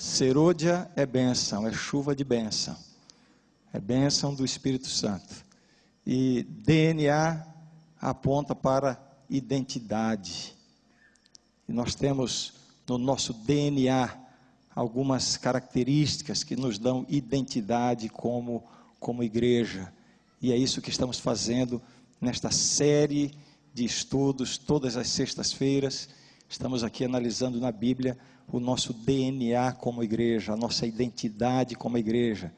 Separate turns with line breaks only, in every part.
Serôdia é bênção, é chuva de bênção. É bênção do Espírito Santo. E DNA aponta para identidade. E nós temos no nosso DNA algumas características que nos dão identidade como igreja. E é isso que estamos fazendo nesta série de estudos, todas as sextas-feiras. Estamos aqui analisando na Bíblia o nosso DNA como igreja, a nossa identidade como igreja.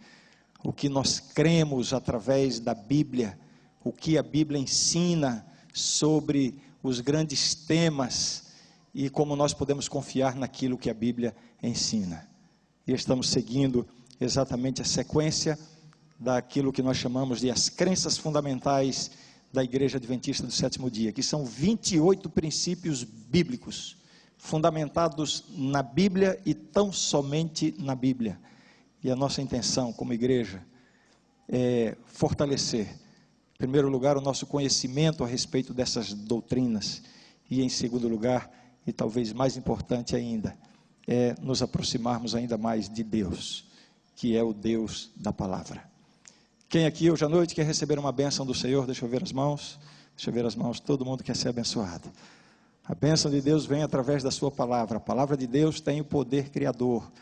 O que nós cremos através da Bíblia, o que a Bíblia ensina sobre os grandes temas e como nós podemos confiar naquilo que a Bíblia ensina. E estamos seguindo exatamente a sequência daquilo que nós chamamos de as crenças fundamentais da Igreja Adventista do Sétimo Dia, que são 28 princípios bíblicos, fundamentados na Bíblia e tão somente na Bíblia. E a nossa intenção como igreja é fortalecer, em primeiro lugar, o nosso conhecimento a respeito dessas doutrinas, e em segundo lugar, e talvez mais importante ainda, é nos aproximarmos ainda mais de Deus, que é o Deus da palavra. Quem aqui hoje à noite quer receber uma bênção do Senhor? Deixa eu ver as mãos. Deixa eu ver as mãos. Todo mundo quer ser abençoado. A bênção de Deus vem através da sua palavra. A palavra de Deus tem o poder criador.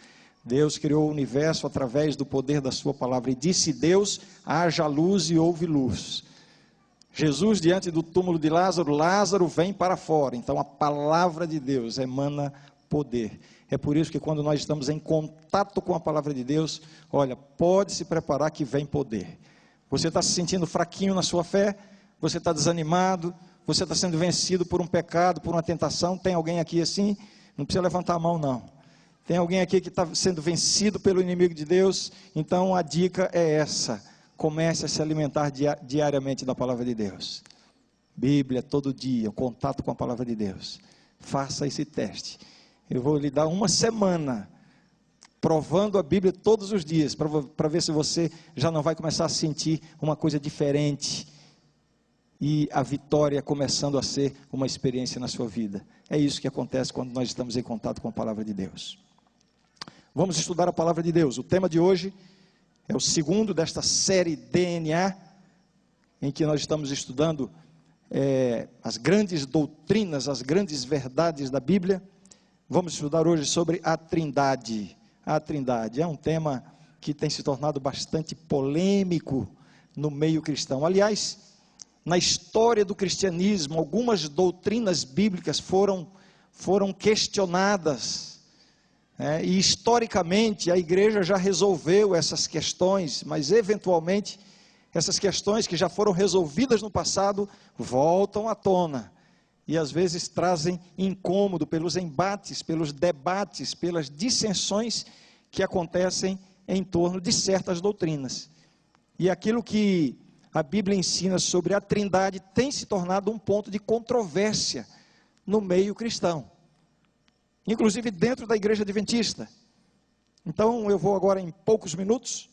Deus criou o universo através do poder da sua palavra. E disse Deus, haja luz e houve luz. Jesus, diante do túmulo de Lázaro, Lázaro vem para fora. Então a palavra de Deus emana poder. É por isso que quando nós estamos em contato com a palavra de Deus, olha, pode se preparar que vem poder. Você está se sentindo fraquinho na sua fé, você está desanimado, você está sendo vencido por um pecado, por uma tentação. Tem alguém aqui assim? Não precisa levantar a mão não. Tem alguém aqui que está sendo vencido pelo inimigo de Deus? Então a dica é essa: comece a se alimentar diariamente da palavra de Deus. Bíblia todo dia, contato com a palavra de Deus. Faça esse teste. Eu vou lhe dar uma semana provando a Bíblia todos os dias, para ver se você já não vai começar a sentir uma coisa diferente e a vitória começando a ser uma experiência na sua vida. É isso que acontece quando nós estamos em contato com a palavra de Deus. Vamos estudar a palavra de Deus. O tema de hoje é o segundo desta série DNA, em que nós estamos estudando as grandes doutrinas, as grandes verdades da Bíblia. Vamos estudar hoje sobre a Trindade. A Trindade é um tema que tem se tornado bastante polêmico no meio cristão. Aliás, na história do cristianismo, algumas doutrinas bíblicas foram questionadas. E historicamente a igreja já resolveu essas questões, mas eventualmente essas questões que já foram resolvidas no passado voltam à tona. E às vezes trazem incômodo pelos embates, pelos debates, pelas dissensões que acontecem em torno de certas doutrinas. E aquilo que a Bíblia ensina sobre a Trindade tem se tornado um ponto de controvérsia no meio cristão, inclusive dentro da Igreja Adventista. Então eu vou agora em poucos minutos,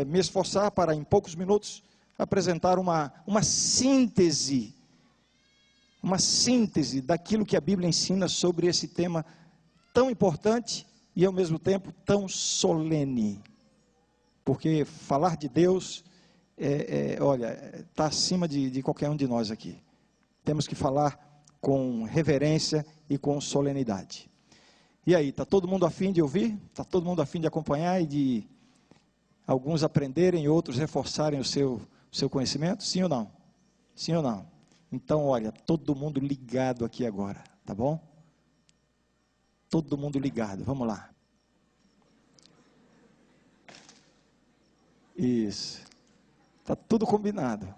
me esforçar para em poucos minutos apresentar uma síntese daquilo que a Bíblia ensina sobre esse tema tão importante e ao mesmo tempo tão solene, porque falar de Deus, olha, está acima de qualquer um de nós aqui. Temos que falar com reverência e com solenidade. E aí, está todo mundo a fim de ouvir? Está todo mundo a fim de acompanhar e de alguns aprenderem e outros reforçarem o seu conhecimento? Sim ou não? Sim ou não? Então, olha, todo mundo ligado aqui agora, tá bom? Todo mundo ligado, vamos lá. Isso. Está tudo combinado.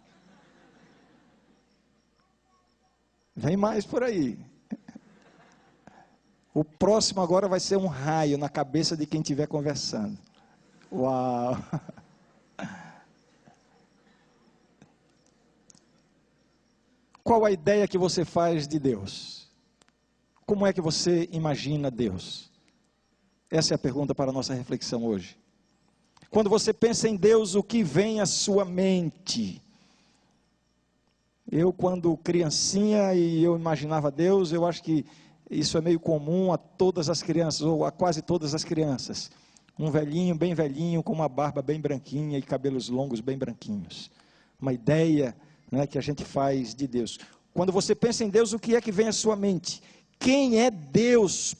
Vem mais por aí. O próximo agora vai ser um raio na cabeça de quem estiver conversando. Uau! Qual a ideia que você faz de Deus? Como é que você imagina Deus? Essa é a pergunta para a nossa reflexão hoje. Quando você pensa em Deus, o que vem à sua mente? Eu, quando criancinha e eu imaginava Deus, eu acho que isso é meio comum a todas as crianças, ou a quase todas as crianças. Um velhinho, bem velhinho, com uma barba bem branquinha e cabelos longos bem branquinhos. Uma ideia, né, que a gente faz de Deus. Quando você pensa em Deus, o que é que vem à sua mente? Quem é Deus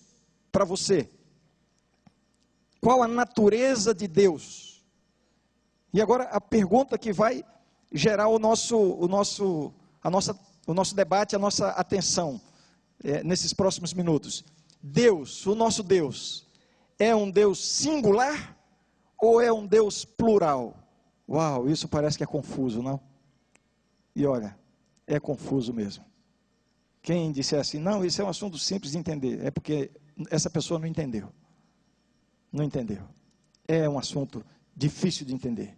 para você? Qual a natureza de Deus? E agora a pergunta que vai gerar o nosso debate, a nossa atenção nesses próximos minutos. Deus, o nosso Deus, é um Deus singular ou é um Deus plural? Uau, isso parece que é confuso, não? E olha, é confuso mesmo. Quem disser assim, não, isso é um assunto simples de entender, é porque essa pessoa não entendeu. Não entendeu. É um assunto difícil de entender.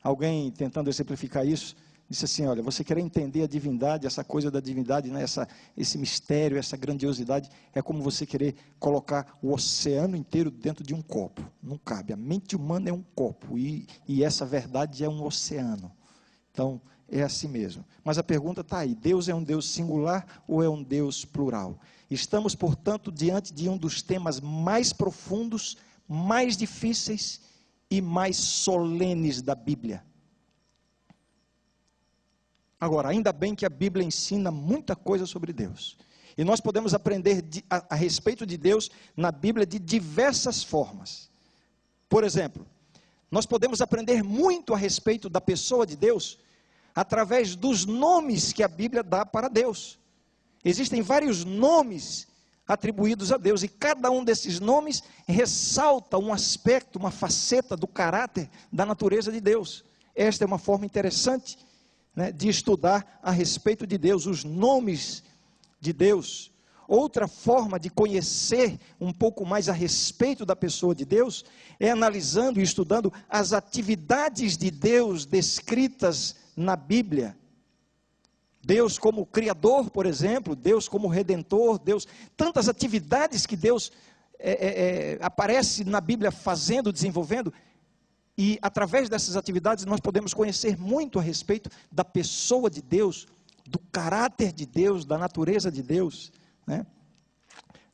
Alguém tentando exemplificar isso, disse assim, olha, você querer entender a divindade, essa coisa da divindade, né, esse mistério, essa grandiosidade, é como você querer colocar o oceano inteiro dentro de um copo. Não cabe, a mente humana é um copo, e essa verdade é um oceano. Então, é assim mesmo. Mas a pergunta está aí, Deus é um Deus singular ou é um Deus plural? Estamos, portanto, diante de um dos temas mais profundos, mais difíceis e mais solenes da Bíblia. Agora, ainda bem que a Bíblia ensina muita coisa sobre Deus. E nós podemos aprender a respeito de Deus na Bíblia de diversas formas. Por exemplo, nós podemos aprender muito a respeito da pessoa de Deus através dos nomes que a Bíblia dá para Deus. Existem vários nomes atribuídos a Deus, e cada um desses nomes ressalta um aspecto, uma faceta do caráter, da natureza de Deus. Esta é uma forma interessante, né, de estudar a respeito de Deus, os nomes de Deus. Outra forma de conhecer um pouco mais a respeito da pessoa de Deus, é analisando e estudando as atividades de Deus descritas na Bíblia. Deus como Criador, por exemplo, Deus como Redentor, Deus, tantas atividades que Deus aparece na Bíblia fazendo, desenvolvendo, e através dessas atividades nós podemos conhecer muito a respeito da pessoa de Deus, do caráter de Deus, da natureza de Deus, né?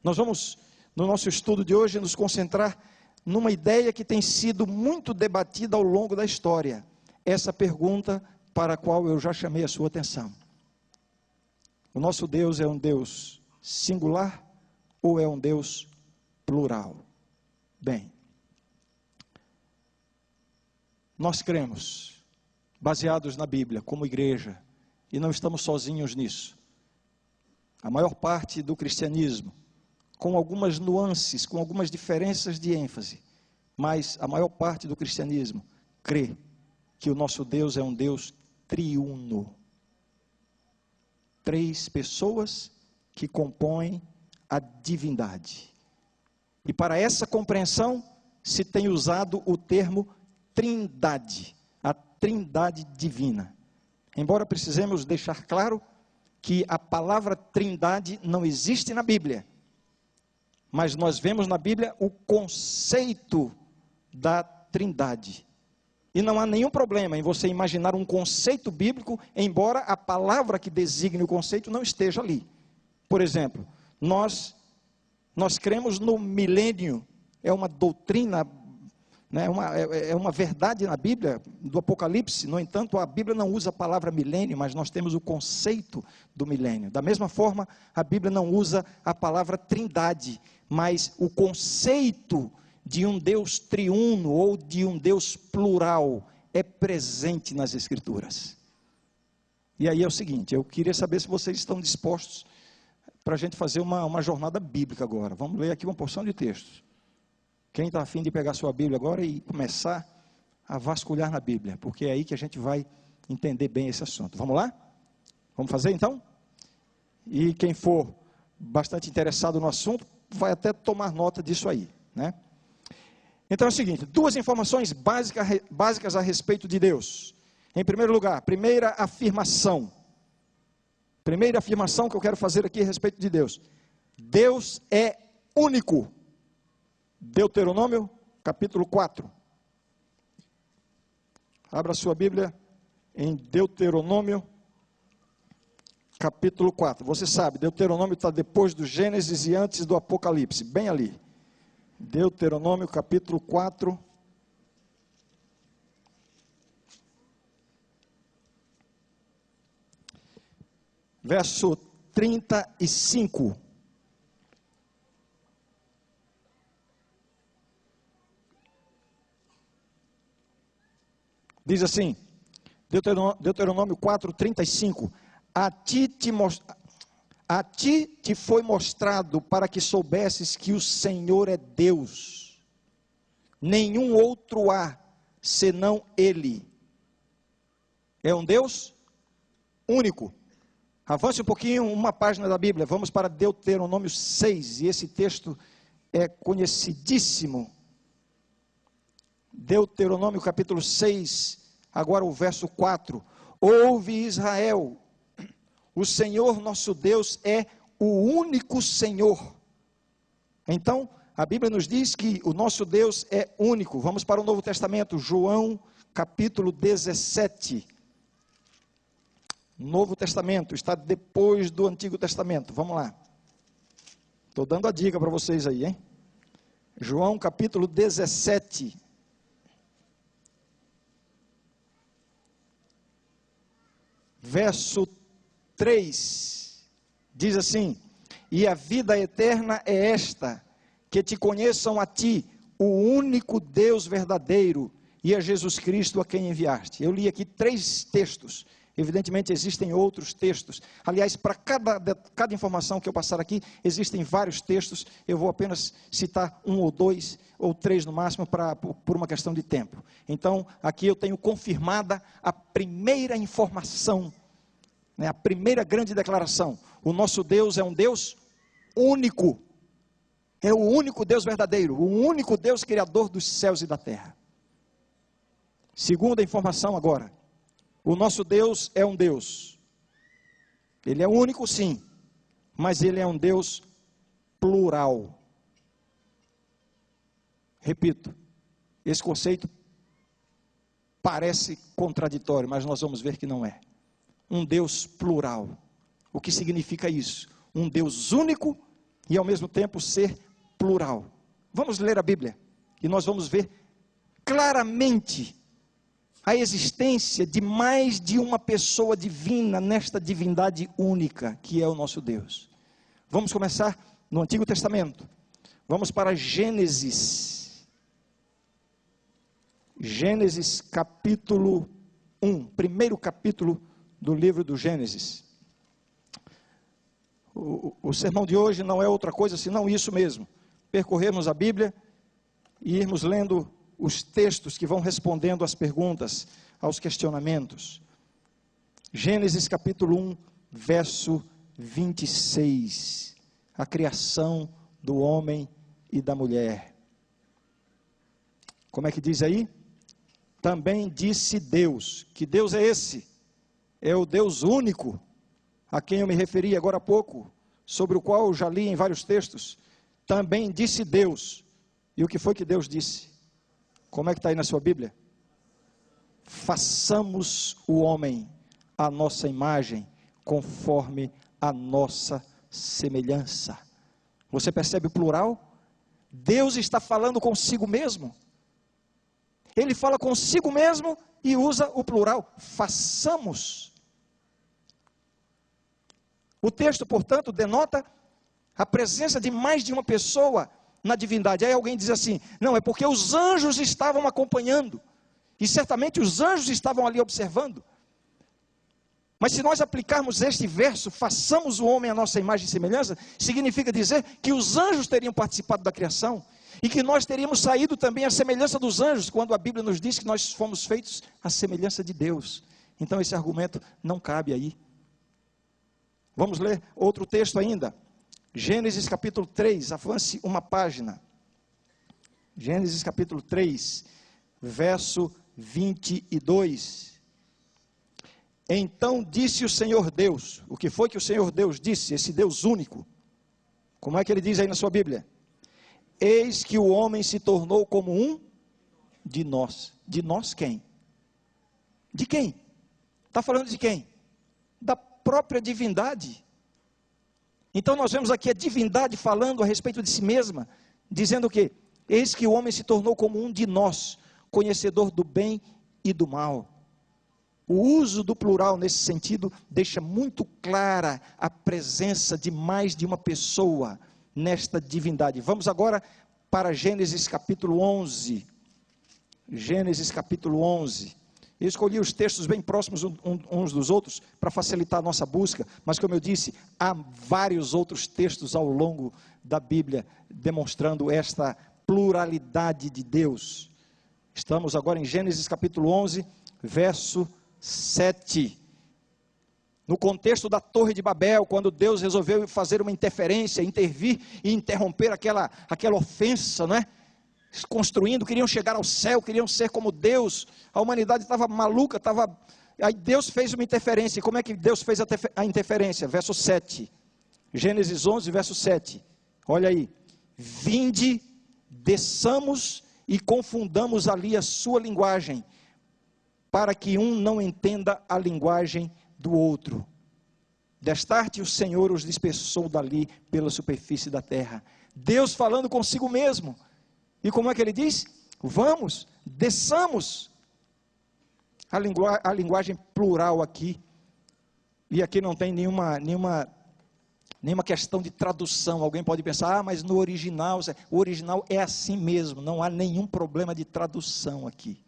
Nós vamos, no nosso estudo de hoje, nos concentrar numa ideia que tem sido muito debatida ao longo da história, essa pergunta para a qual eu já chamei a sua atenção. O nosso Deus é um Deus singular ou é um Deus plural? Bem, nós cremos, baseados na Bíblia, como igreja, e não estamos sozinhos nisso. A maior parte do cristianismo, com algumas nuances, com algumas diferenças de ênfase, mas a maior parte do cristianismo crê que o nosso Deus é um Deus triuno. 3 pessoas que compõem a divindade. E para essa compreensão se tem usado o termo trindade, a trindade divina. Embora precisemos deixar claro que a palavra trindade não existe na Bíblia, mas nós vemos na Bíblia o conceito da trindade. E não há nenhum problema em você imaginar um conceito bíblico, embora a palavra que designe o conceito não esteja ali. Por exemplo, nós cremos no milênio, é uma doutrina, né, é uma verdade na Bíblia, do Apocalipse. No entanto, a Bíblia não usa a palavra milênio, mas nós temos o conceito do milênio. Da mesma forma, a Bíblia não usa a palavra trindade, mas o conceito de um Deus triuno ou de um Deus plural é presente nas Escrituras. E aí é o seguinte, eu queria saber se vocês estão dispostos para a gente fazer uma jornada bíblica agora. Vamos ler aqui uma porção de textos. Quem está a fim de pegar sua Bíblia agora e começar a vasculhar na Bíblia, porque é aí que a gente vai entender bem esse assunto. Vamos lá? Vamos fazer então? E quem for bastante interessado no assunto, vai até tomar nota disso aí, né? Então é o seguinte, 2 informações básicas a respeito de Deus. Em primeiro lugar, primeira afirmação que eu quero fazer aqui a respeito de Deus. Deus é único. Deuteronômio, capítulo 4. Abra sua Bíblia em Deuteronômio, capítulo 4. Você sabe, Deuteronômio está depois do Gênesis e antes do Apocalipse, bem ali. Deuteronômio capítulo 4. Verso 35. Diz assim, Deuteronômio 4, 35. A ti te foi mostrado para que soubesses que o Senhor é Deus. Nenhum outro há, senão Ele. É um Deus único. Avance um pouquinho, uma página da Bíblia. Vamos para Deuteronômio 6. E esse texto é conhecidíssimo. Deuteronômio capítulo 6, agora o verso 4. Ouve Israel, o Senhor nosso Deus é o único Senhor. Então, a Bíblia nos diz que o nosso Deus é único. Vamos para o Novo Testamento, João capítulo 17. Novo Testamento, está depois do Antigo Testamento. Vamos lá. Estou dando a dica para vocês aí, hein? João capítulo 17. Verso 3, diz assim: e a vida eterna é esta, que te conheçam a ti, o único Deus verdadeiro, e a Jesus Cristo a quem enviaste. Eu li aqui 3 textos, evidentemente existem outros textos. Aliás, para cada informação que eu passar aqui, existem vários textos. Eu vou apenas citar 1 ou 2, ou 3 no máximo, por uma questão de tempo. Então, aqui eu tenho confirmada a primeira informação, a primeira grande declaração: o nosso Deus é um Deus único, é o único Deus verdadeiro, o único Deus criador dos céus e da terra. Segunda informação agora: o nosso Deus é um Deus, Ele é único sim, mas Ele é um Deus plural. Repito, esse conceito parece contraditório, mas nós vamos ver que não é. Um Deus plural. O que significa isso? Um Deus único e ao mesmo tempo ser plural. Vamos ler a Bíblia e nós vamos ver claramente a existência de mais de uma pessoa divina nesta divindade única que é o nosso Deus. Vamos começar no Antigo Testamento. Vamos para Gênesis. Gênesis capítulo 1, primeiro capítulo do livro do Gênesis. O sermão de hoje não é outra coisa senão isso mesmo: percorrermos a Bíblia e irmos lendo os textos que vão respondendo às perguntas, aos questionamentos. Gênesis capítulo 1, verso 26. A criação do homem e da mulher. Como é que diz aí? Também disse Deus. Que Deus é esse? É o Deus único, a quem eu me referi agora há pouco, sobre o qual eu já li em vários textos. Também disse Deus. E o que foi que Deus disse? Como é que está aí na sua Bíblia? Façamos o homem à nossa imagem, conforme a nossa semelhança. Você percebe o plural? Deus está falando consigo mesmo. Ele fala consigo mesmo e usa o plural. Façamos. O texto, portanto, denota a presença de mais de uma pessoa na divindade. Aí alguém diz assim: não, é porque os anjos estavam acompanhando, e certamente os anjos estavam ali observando. Mas se nós aplicarmos este verso, façamos o homem à nossa imagem e semelhança, significa dizer que os anjos teriam participado da criação, e que nós teríamos saído também à semelhança dos anjos, quando a Bíblia nos diz que nós fomos feitos à semelhança de Deus. Então esse argumento não cabe aí. Vamos ler outro texto ainda. Gênesis capítulo 3, avance uma página. Gênesis capítulo 3, verso 22. Então disse o Senhor Deus. O que foi que o Senhor Deus disse? Esse Deus único. Como é que ele diz aí na sua Bíblia? Eis que o homem se tornou como um de nós. De nós quem? De quem? Está falando de quem? Da própria divindade. Então nós vemos aqui a divindade falando a respeito de si mesma, dizendo o quê? Eis que o homem se tornou como um de nós, conhecedor do bem e do mal. O uso do plural nesse sentido deixa muito clara a presença de mais de uma pessoa nesta divindade. Vamos agora para Gênesis capítulo 11. Gênesis capítulo 11. Eu escolhi os textos bem próximos uns dos outros para facilitar a nossa busca, mas como eu disse, há vários outros textos ao longo da Bíblia demonstrando esta pluralidade de Deus. Estamos agora em Gênesis capítulo 11, verso 7. No contexto da Torre de Babel, quando Deus resolveu fazer uma interferência, intervir e interromper aquela ofensa, não é? Construindo, queriam chegar ao céu, queriam ser como Deus, a humanidade estava maluca, aí Deus fez uma interferência. E como é que Deus fez a interferência? Verso 7, Gênesis 11, verso 7, olha aí: vinde, desçamos e confundamos ali a sua linguagem, para que um não entenda a linguagem do outro. Destarte o Senhor os dispersou dali pela superfície da terra. Deus falando consigo mesmo. E como é que ele diz? Vamos, desçamos. A linguagem plural aqui. E aqui não tem nenhuma questão de tradução. Alguém pode pensar, mas no original, o original é assim mesmo. Não há nenhum problema de tradução aqui.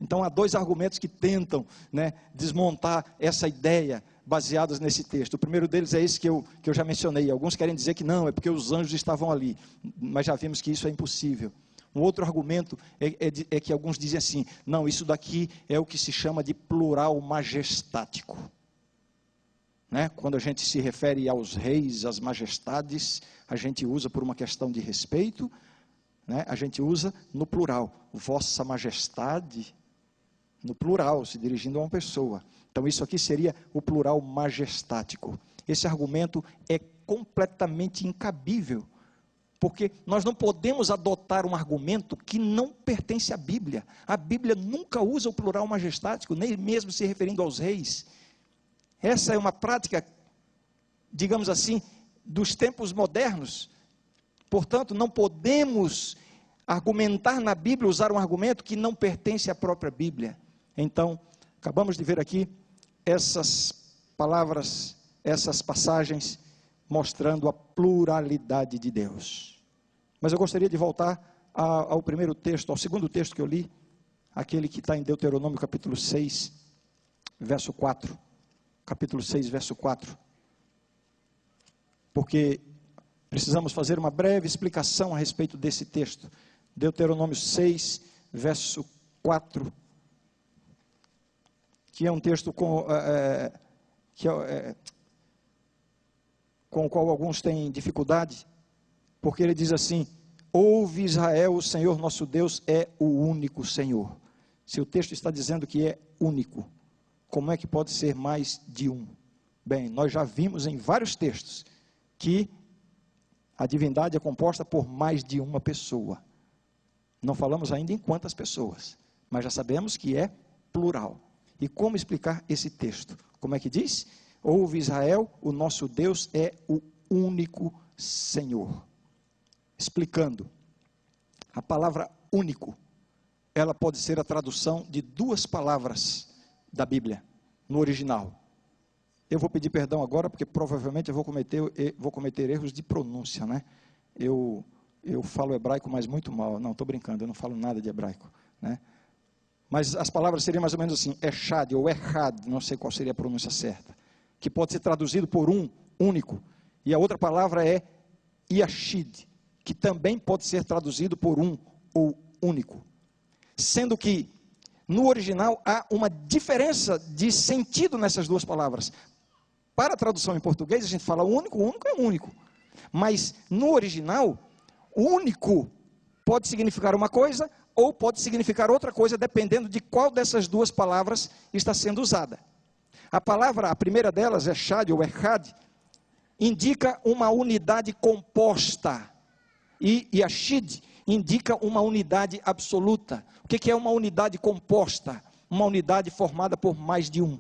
Então há dois argumentos que tentam, né, desmontar essa ideia baseados nesse texto. O primeiro deles é esse que eu já mencionei. Alguns querem dizer que não, é porque os anjos estavam ali, mas já vimos que isso é impossível. Um outro argumento é que alguns dizem assim: não, isso daqui é o que se chama de plural majestático, né? Quando a gente se refere aos reis, às majestades, a gente usa por uma questão de respeito, né? A gente usa no plural, vossa majestade, no plural, se dirigindo a uma pessoa. Então isso aqui seria o plural majestático. Esse argumento é completamente incabível, porque nós não podemos adotar um argumento que não pertence à Bíblia. A Bíblia nunca usa o plural majestático, nem mesmo se referindo aos reis. Essa é uma prática, digamos assim, dos tempos modernos. Portanto, não podemos argumentar na Bíblia, usar um argumento que não pertence à própria Bíblia. Então, acabamos de ver aqui essas palavras, essas passagens, mostrando a pluralidade de Deus. Mas eu gostaria de voltar ao primeiro texto, ao segundo texto que eu li, aquele que está em Deuteronômio capítulo 6, verso 4. Capítulo 6, verso 4. Porque precisamos fazer uma breve explicação a respeito desse texto. Deuteronômio 6, verso 4. Que é um texto com o qual alguns têm dificuldade, porque ele diz assim: ouve Israel, o Senhor nosso Deus é o único Senhor. Se o texto está dizendo que é único, como é que pode ser mais de um? Bem, nós já vimos em vários textos que a divindade é composta por mais de uma pessoa. Não falamos ainda em quantas pessoas, mas já sabemos que é plural. E como explicar esse texto? Como é que diz? Ouve Israel, o nosso Deus é o único Senhor. Explicando, a palavra único, ela pode ser a tradução de duas palavras da Bíblia, no original. Eu vou pedir perdão agora, porque provavelmente eu vou cometer erros de pronúncia, né? Eu falo hebraico, mas muito mal. Não, estou brincando, eu não falo nada de hebraico, né? Mas as palavras seriam mais ou menos assim: echad ou echad, não sei qual seria a pronúncia certa, que pode ser traduzido por um, único. E a outra palavra é yashid, que também pode ser traduzido por um ou único. Sendo que no original há uma diferença de sentido nessas duas palavras. Para a tradução em português a gente fala único, único é único. Mas no original, único pode significar uma coisa ou pode significar outra coisa, dependendo de qual dessas duas palavras está sendo usada. A primeira delas, echad ou echad, indica uma unidade composta. E yashid indica uma unidade absoluta. O que é uma unidade composta? Uma unidade formada por mais de um.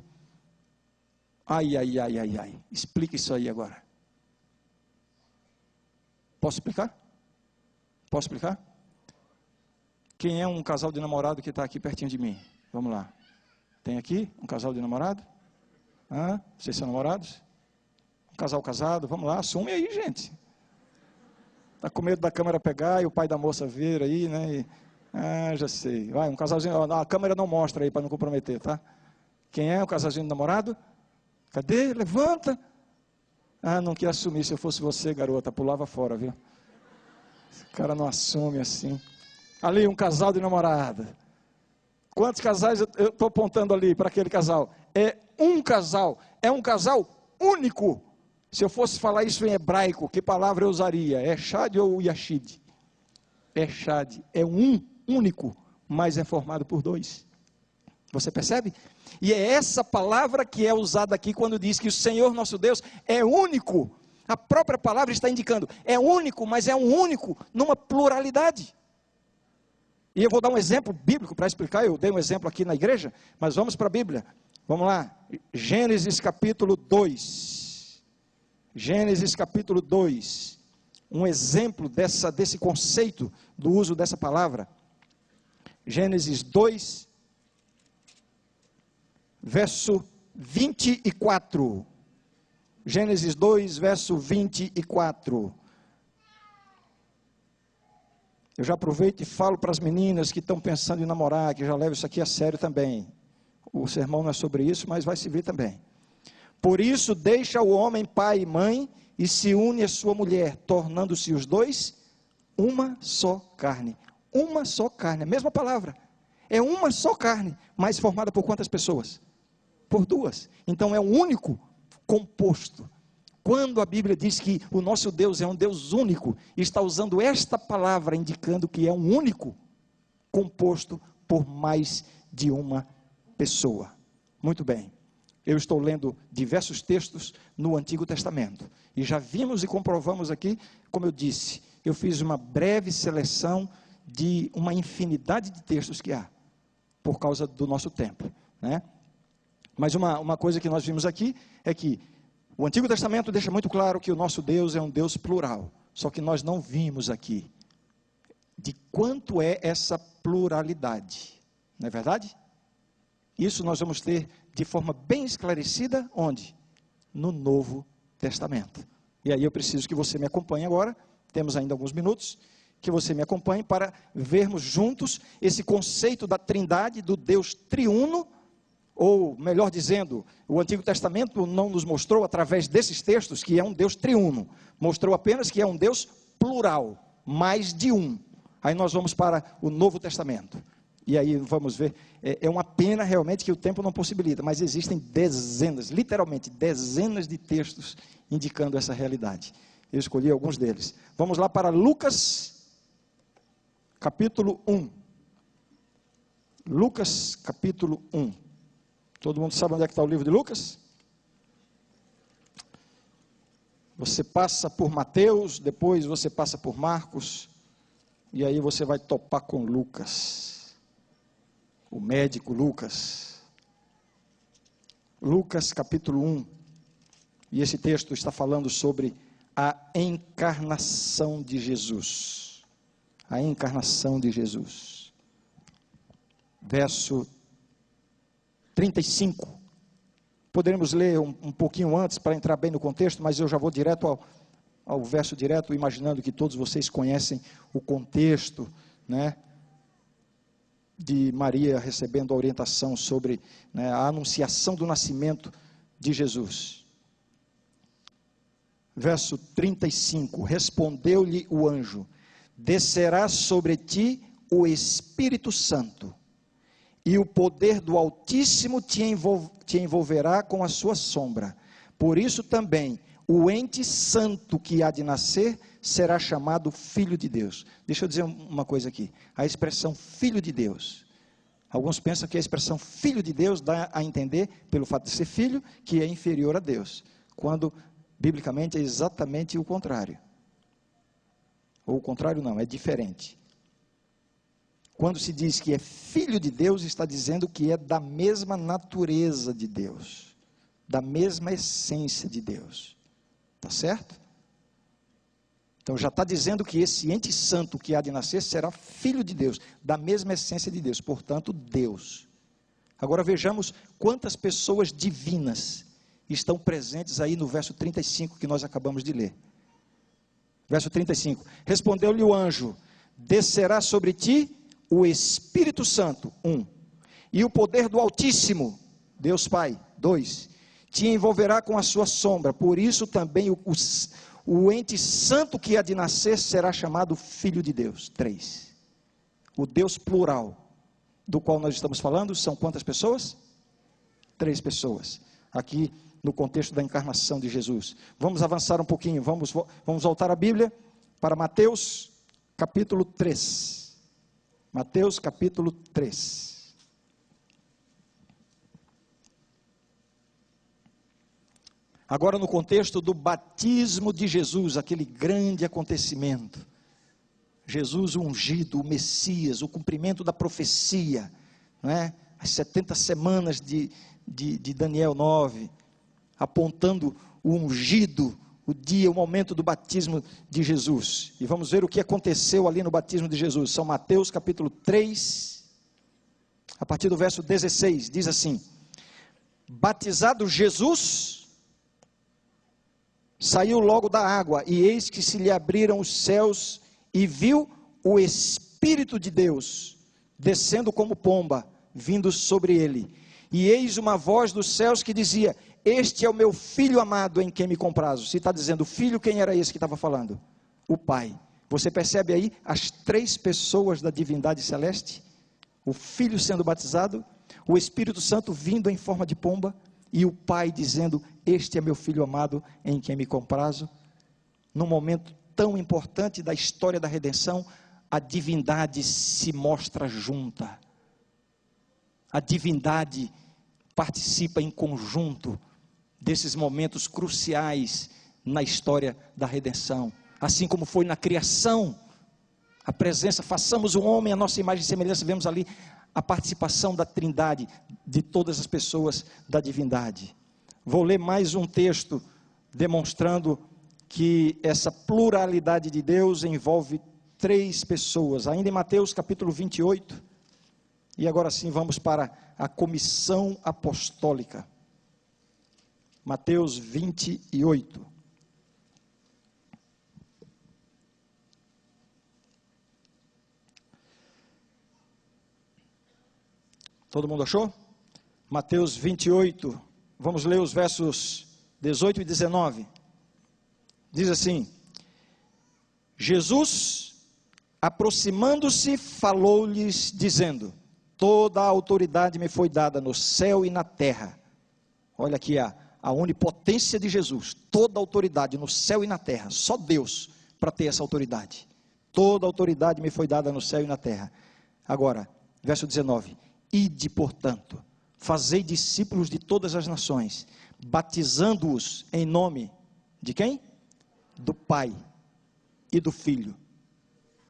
Ai, ai, ai, ai, ai. Explica isso aí agora. Posso explicar? Posso explicar? Quem é um casal de namorado que está aqui pertinho de mim? Vamos lá. Tem aqui um casal de namorado? Vocês são namorados? Um casal casado? Vamos lá, assume aí, gente. Está com medo da câmera pegar e o pai da moça vir aí, né? Já sei. Vai, um casalzinho. A câmera não mostra aí para não comprometer, tá? Quem é o casalzinho de namorado? Cadê? Levanta. Não quer assumir. Se eu fosse você, garota, pulava fora, viu? Esse cara não assume assim. Ali, um casal de namorada. Quantos casais eu estou apontando ali para aquele casal? É um casal único. Se eu fosse falar isso em hebraico, que palavra eu usaria? É Echad ou Yashid? Echad. É um único, mas é formado por dois. Você percebe? E é essa palavra que é usada aqui quando diz que o Senhor nosso Deus é único. A própria palavra está indicando, é único, mas é um único numa pluralidade. E eu vou dar um exemplo bíblico para explicar, eu dei um exemplo aqui na igreja, mas vamos para a Bíblia. Vamos lá, Gênesis capítulo 2. Gênesis capítulo 2. Um exemplo desse conceito do uso dessa palavra. Gênesis 2, verso 24. Gênesis 2, verso 24. Eu já aproveito e falo para as meninas que estão pensando em namorar, que já levam isso aqui a sério também. O sermão não é sobre isso, mas vai servir também. Por isso deixa o homem pai e mãe e se une à sua mulher, tornando-se os dois uma só carne. Uma só carne, a mesma palavra. É uma só carne, mas formada por quantas pessoas? Por duas. Então é um único composto. Quando a Bíblia diz que o nosso Deus é um Deus único, está usando esta palavra indicando que é um único composto por mais de uma pessoa. Muito bem. Eu estou lendo diversos textos no Antigo Testamento. E já vimos e comprovamos aqui, como eu disse, eu fiz uma breve seleção de uma infinidade de textos que há, por causa do nosso tempo, né? Mas uma coisa que nós vimos aqui é que o Antigo Testamento deixa muito claro que o nosso Deus é um Deus plural. Só que nós não vimos aqui de quanto é essa pluralidade. Não é verdade? Isso nós vamos ter de forma bem esclarecida, onde? No Novo Testamento. E aí eu preciso que você me acompanhe agora, temos ainda alguns minutos, que você me acompanhe para vermos juntos esse conceito da trindade, do Deus triuno, ou melhor dizendo, o Antigo Testamento não nos mostrou através desses textos que é um Deus triuno, mostrou apenas que é um Deus plural, mais de um. Aí nós vamos para o Novo Testamento, e aí vamos ver, é uma pena realmente que o tempo não possibilita, mas existem dezenas, literalmente dezenas de textos indicando essa realidade. Eu escolhi alguns deles. Vamos lá para Lucas, capítulo 1. Lucas, capítulo 1. Todo mundo sabe onde é que está o livro de Lucas? Você passa por Mateus, depois você passa por Marcos, e aí você vai topar com Lucas, o médico Lucas. Lucas capítulo 1, e esse texto está falando sobre a encarnação de Jesus. A encarnação de Jesus. Verso 35. Poderemos ler um pouquinho antes para entrar bem no contexto, mas eu já vou direto ao verso direto, imaginando que todos vocês conhecem o contexto, né, de Maria recebendo a orientação sobre, né, a anunciação do nascimento de Jesus. Verso 35, respondeu-lhe o anjo, descerá sobre ti o Espírito Santo, e o poder do Altíssimo te envolverá com a sua sombra. Por isso também, o ente santo que há de nascer, será chamado Filho de Deus. Deixa eu dizer uma coisa aqui, a expressão Filho de Deus, alguns pensam que a expressão Filho de Deus dá a entender, pelo fato de ser filho, que é inferior a Deus, quando biblicamente é exatamente o contrário. Ou o contrário não, é diferente. Quando se diz que é filho de Deus, está dizendo que é da mesma natureza de Deus. da mesma essência de Deus. Está certo? Então já está dizendo que esse ente santo que há de nascer será filho de Deus, da mesma essência de Deus, portanto Deus. Agora vejamos quantas pessoas divinas estão presentes aí no verso 35 que nós acabamos de ler. Verso 35, respondeu-lhe o anjo, descerá sobre ti o Espírito Santo, 1, e o poder do Altíssimo, Deus Pai, 2, te envolverá com a sua sombra, por isso também o ente santo que há de nascer será chamado Filho de Deus, 3, o Deus plural, do qual nós estamos falando, são quantas pessoas? 3 pessoas, aqui no contexto da encarnação de Jesus. Vamos avançar um pouquinho, vamos voltar à Bíblia, para Mateus, capítulo 3, Mateus, capítulo 3, agora no contexto do batismo de Jesus, aquele grande acontecimento, Jesus ungido, o Messias, o cumprimento da profecia, não é? As 70 semanas de Daniel 9, apontando o ungido, o dia, o momento do batismo de Jesus, e vamos ver o que aconteceu ali no batismo de Jesus, São Mateus capítulo 3, a partir do verso 16, diz assim, batizado Jesus, saiu logo da água, e eis que se lhe abriram os céus, e viu o Espírito de Deus, descendo como pomba, vindo sobre ele, e eis uma voz dos céus que dizia, este é o meu filho amado em quem me comprazo. Se está dizendo filho, quem era esse que estava falando? O Pai. Você percebe aí as 3 pessoas da divindade celeste? O Filho sendo batizado, o Espírito Santo vindo em forma de pomba, e o Pai dizendo, este é meu filho amado em quem me comprazo. Num momento tão importante da história da redenção, a divindade se mostra junta. A divindade participa em conjunto desses momentos cruciais na história da redenção, assim como foi na criação, a presença, façamos o homem a nossa imagem e semelhança, vemos ali a participação da trindade, de todas as pessoas da divindade. Vou ler mais um texto, demonstrando que essa pluralidade de Deus envolve 3 pessoas, ainda em Mateus capítulo 28, e agora sim vamos para a comissão apostólica, Mateus 28. Todo mundo achou? Mateus 28, vamos ler os versos 18 e 19. Diz assim, Jesus, aproximando-se, falou-lhes, dizendo, toda a autoridade me foi dada no céu e na terra. Olha aqui a onipotência de Jesus, toda a autoridade no céu e na terra, só Deus para ter essa autoridade. Toda a autoridade me foi dada no céu e na terra. Agora, verso 19, ide, portanto, fazei discípulos de todas as nações, batizando-os em nome de quem? Do Pai, e do Filho,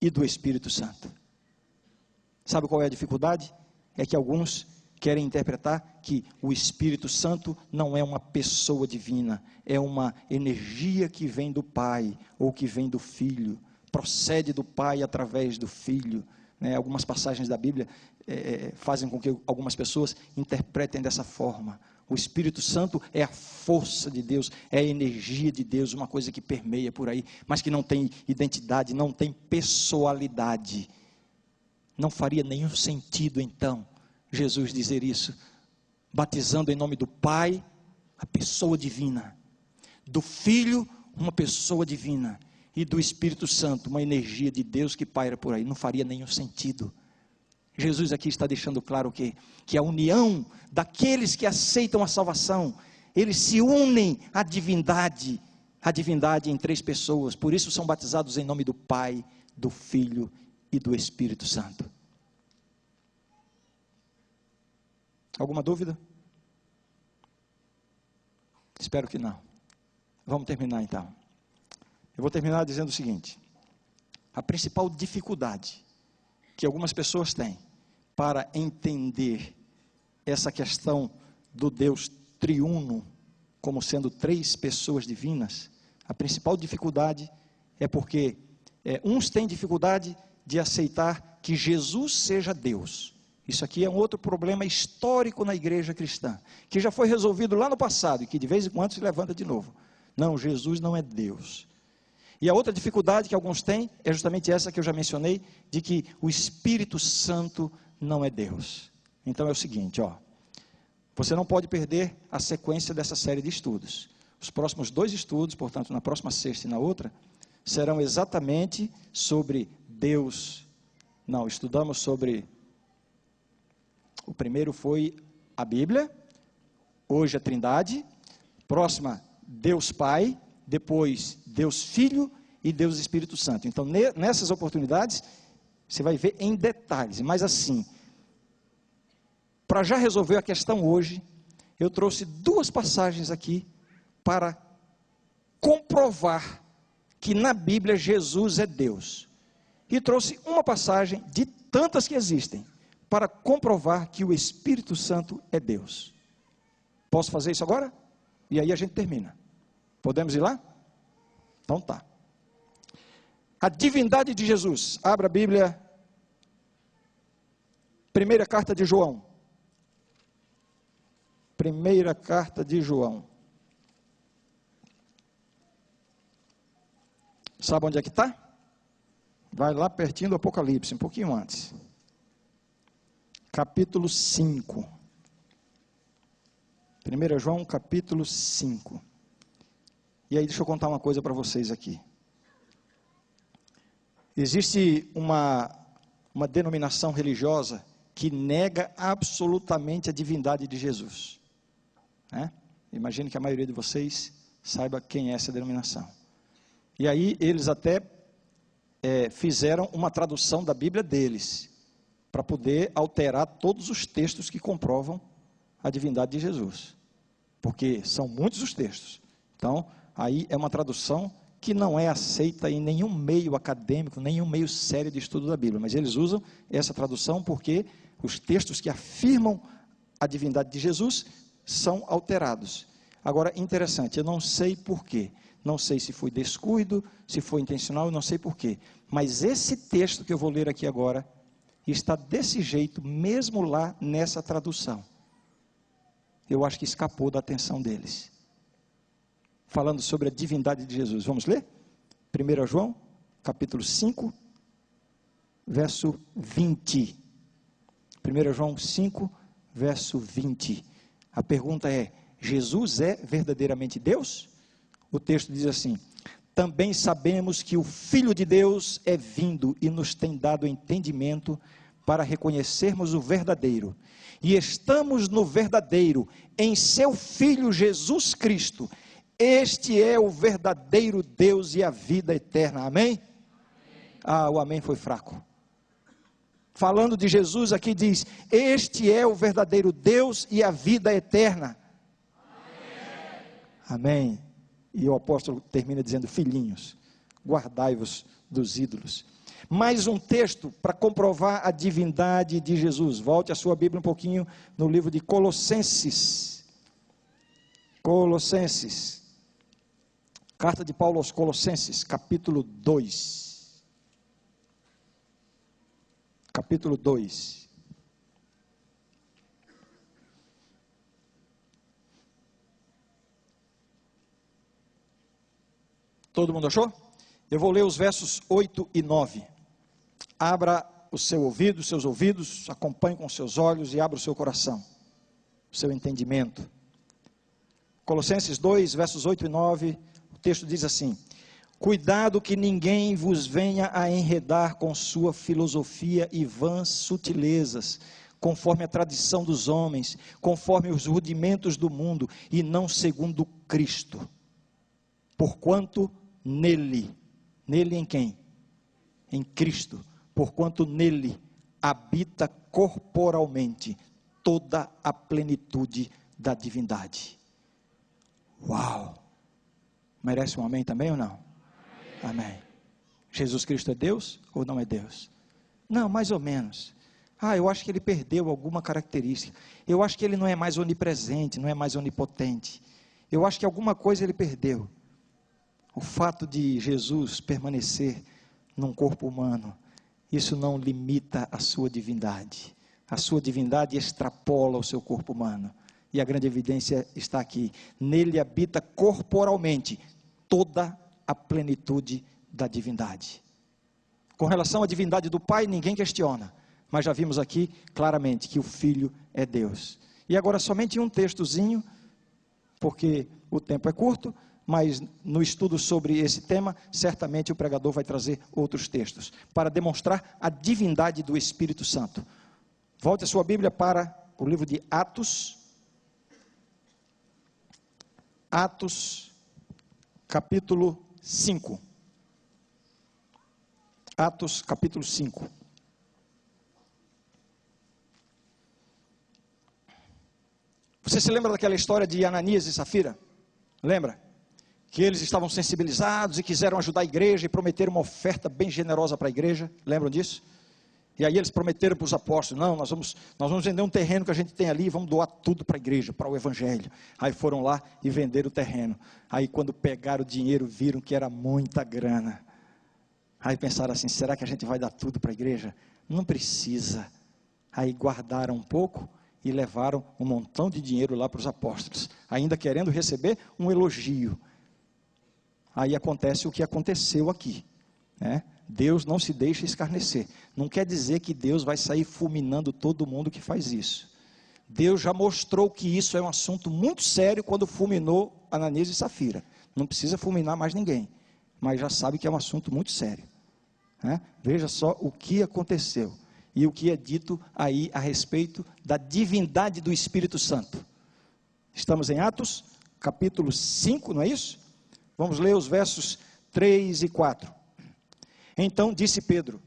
e do Espírito Santo. Sabe qual é a dificuldade? É que alguns querem interpretar que o Espírito Santo não é uma pessoa divina, é uma energia que vem do Pai, ou que vem do Filho, procede do Pai através do Filho. Algumas passagens da Bíblia fazem com que algumas pessoas interpretem dessa forma. O Espírito Santo é a força de Deus, é a energia de Deus, uma coisa que permeia por aí, mas que não tem identidade, não tem pessoalidade. Não faria nenhum sentido então Jesus dizer isso, batizando em nome do Pai, a pessoa divina, do Filho, uma pessoa divina, e do Espírito Santo, uma energia de Deus que paira por aí. Não faria nenhum sentido. Jesus aqui está deixando claro que a união daqueles que aceitam a salvação, eles se unem à divindade em 3 pessoas, por isso são batizados em nome do Pai, do Filho e do Espírito Santo. Alguma dúvida? Espero que não. Vamos terminar então. Eu vou terminar dizendo o seguinte, a principal dificuldade que algumas pessoas têm para entender essa questão do Deus triuno como sendo três pessoas divinas, a principal dificuldade é porque uns têm dificuldade de aceitar que Jesus seja Deus. Isso aqui é um outro problema histórico na igreja cristã, que já foi resolvido lá no passado e que de vez em quando se levanta de novo. Não, Jesus não é Deus. E a outra dificuldade que alguns têm é justamente essa que eu já mencionei, de que o Espírito Santo não é Deus. Então é o seguinte, você não pode perder a sequência dessa série de estudos. Os próximos 2 estudos, portanto, na próxima sexta e na outra, serão exatamente sobre Deus. Não, estudamos sobre... O primeiro foi a Bíblia, hoje a Trindade, próxima Deus Pai, depois Deus Filho e Deus Espírito Santo. Então, nessas oportunidades, você vai ver em detalhes, mas assim, para já resolver a questão hoje, eu trouxe 2 passagens aqui para comprovar que na Bíblia Jesus é Deus. E trouxe uma passagem de tantas que existem, para comprovar que o Espírito Santo é Deus. Posso fazer isso agora? E aí a gente termina. Podemos ir lá? Então tá. A divindade de Jesus. Abra a Bíblia. Primeira carta de João. Primeira carta de João. Sabe onde é que está? Vai lá pertinho do Apocalipse, um pouquinho antes. Capítulo 5. 1 João, capítulo 5. E aí deixa eu contar uma coisa para vocês aqui. Existe uma denominação religiosa que nega absolutamente a divindade de Jesus. Imagino que a maioria de vocês saiba quem é essa denominação. E aí eles até fizeram uma tradução da Bíblia deles, para poder alterar todos os textos que comprovam a divindade de Jesus. Porque são muitos os textos. Então, aí é uma tradução que não é aceita em nenhum meio acadêmico, nenhum meio sério de estudo da Bíblia. Mas eles usam essa tradução porque os textos que afirmam a divindade de Jesus são alterados. Agora, interessante, eu não sei porquê. Não sei se foi descuido, se foi intencional, eu não sei porquê. Mas esse texto que eu vou ler aqui agora, está desse jeito, mesmo lá nessa tradução. Eu acho que escapou da atenção deles. Falando sobre a divindade de Jesus. Vamos ler? 1 João, capítulo 5, verso 20. 1 João 5, verso 20. A pergunta é: Jesus é verdadeiramente Deus? O texto diz assim: também sabemos que o Filho de Deus é vindo e nos tem dado entendimento para reconhecermos o verdadeiro. E estamos no verdadeiro, em seu Filho Jesus Cristo. Este é o verdadeiro Deus e a vida eterna. Amém? O amém foi fraco. Falando de Jesus aqui diz: este é o verdadeiro Deus e a vida eterna. Amém. E o apóstolo termina dizendo: filhinhos, guardai-vos dos ídolos. Mais um texto para comprovar a divindade de Jesus. Volte a sua Bíblia um pouquinho no livro de Colossenses. Colossenses. Carta de Paulo aos Colossenses, capítulo 2. Capítulo 2. Todo mundo achou? Eu vou ler os versos 8 e 9. Abra o seu ouvido, os seus ouvidos, acompanhe com os seus olhos e abra o seu coração, o seu entendimento. Colossenses 2, versos 8 e 9, o texto diz assim: cuidado que ninguém vos venha a enredar com sua filosofia e vãs sutilezas, conforme a tradição dos homens, conforme os rudimentos do mundo, e não segundo Cristo. Porquanto nele em quem? Em Cristo. Porquanto nele habita corporalmente toda a plenitude da divindade. Uau! Merece um amém também ou não? Amém. Jesus Cristo é Deus ou não é Deus? Não, mais ou menos. Eu acho que ele perdeu alguma característica. Eu acho que ele não é mais onipresente, não é mais onipotente. Eu acho que alguma coisa ele perdeu. O fato de Jesus permanecer num corpo humano, isso não limita a sua divindade. A sua divindade extrapola o seu corpo humano. E a grande evidência está aqui. Nele habita corporalmente toda a plenitude da divindade. Com relação à divindade do Pai, ninguém questiona. Mas já vimos aqui claramente que o Filho é Deus. E agora somente um textozinho, porque o tempo é curto, mas no estudo sobre esse tema, certamente o pregador vai trazer outros textos, para demonstrar a divindade do Espírito Santo. Volte a sua Bíblia para o livro de Atos. Atos, capítulo 5. Atos, capítulo 5. Você se lembra daquela história de Ananias e Safira? Lembra? Que eles estavam sensibilizados e quiseram ajudar a igreja e prometeram uma oferta bem generosa para a igreja. Lembram disso? E aí eles prometeram para os apóstolos: não, nós vamos vender um terreno que a gente tem ali e vamos doar tudo para a igreja, para o evangelho. Aí foram lá e venderam o terreno. Aí quando pegaram o dinheiro, viram que era muita grana. Aí pensaram assim: será que a gente vai dar tudo para a igreja? Não precisa. Aí guardaram um pouco e levaram um montão de dinheiro lá para os apóstolos, ainda querendo receber um elogio. Aí acontece o que aconteceu aqui, né? Deus não se deixa escarnecer. Não quer dizer que Deus vai sair fulminando todo mundo que faz isso. Deus já mostrou que isso é um assunto muito sério quando fulminou Ananias e Safira. Não precisa fulminar mais ninguém, mas já sabe que é um assunto muito sério, né? Veja só o que aconteceu e o que é dito aí a respeito da divindade do Espírito Santo. Estamos em Atos, capítulo 5, não é isso? Vamos ler os versos 3 e 4. Então disse Pedro: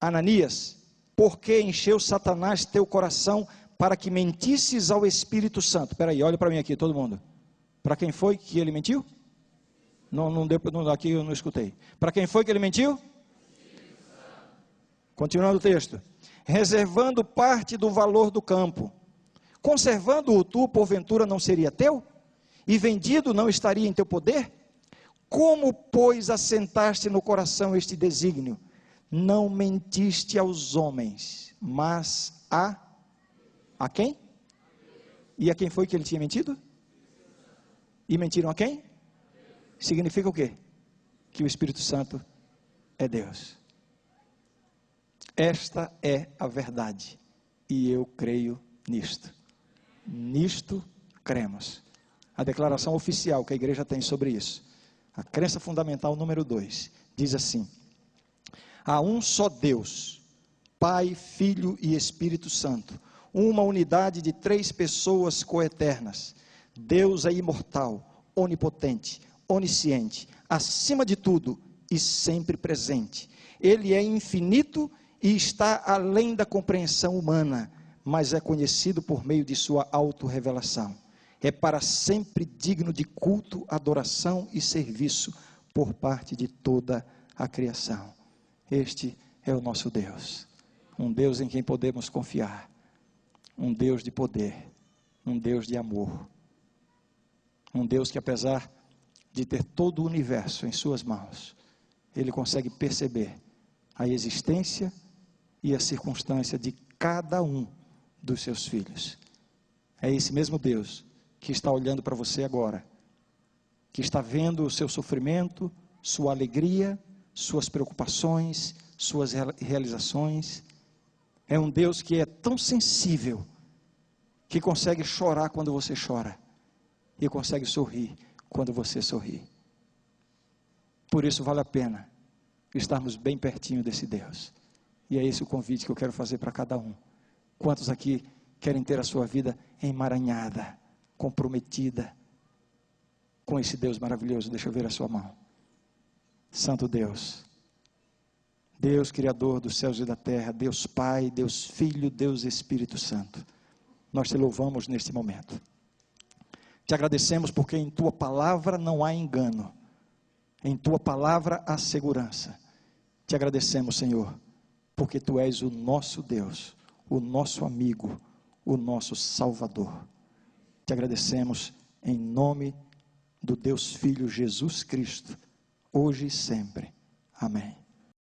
Ananias, por que encheu Satanás teu coração para que mentisses ao Espírito Santo? Espera aí, olha para mim aqui, todo mundo. Para quem foi que ele mentiu? Não deu, aqui eu não escutei. Para quem foi que ele mentiu? Continuando o texto. Reservando parte do valor do campo, conservando-o tu, porventura não seria teu? E vendido não estaria em teu poder? Como, pois, assentaste no coração este desígnio? Não mentiste aos homens, mas a quem? E a quem foi que ele tinha mentido? E mentiram a quem? Significa o quê? Que o Espírito Santo é Deus. Esta é a verdade, e eu creio nisto. Nisto cremos. A declaração oficial que a igreja tem sobre isso, a crença fundamental número 2, diz assim: há um só Deus, Pai, Filho e Espírito Santo, uma unidade de 3 pessoas coeternas. Deus é imortal, onipotente, onisciente, acima de tudo e sempre presente. Ele é infinito e está além da compreensão humana, mas é conhecido por meio de sua autorrevelação. É para sempre digno de culto, adoração e serviço por parte de toda a criação. Este é o nosso Deus, um Deus em quem podemos confiar, um Deus de poder, um Deus de amor, um Deus que, apesar de ter todo o universo em suas mãos, Ele consegue perceber a existência e a circunstância de cada um dos seus filhos. É esse mesmo Deus que está olhando para você agora, que está vendo o seu sofrimento, sua alegria, suas preocupações, suas realizações. É um Deus que é tão sensível, que consegue chorar quando você chora, e consegue sorrir quando você sorri. Por isso vale a pena estarmos bem pertinho desse Deus. E é esse o convite que eu quero fazer para cada um. Quantos aqui querem ter a sua vida emaranhada, comprometida com esse Deus maravilhoso? Deixa eu ver a sua mão. Santo Deus, Deus Criador dos céus e da terra, Deus Pai, Deus Filho, Deus Espírito Santo, nós te louvamos neste momento. Te agradecemos porque em tua palavra não há engano, em tua palavra há segurança. Te agradecemos, Senhor, porque tu és o nosso Deus, o nosso amigo, o nosso Salvador. Te agradecemos em nome do Deus Filho Jesus Cristo, hoje e sempre. Amém.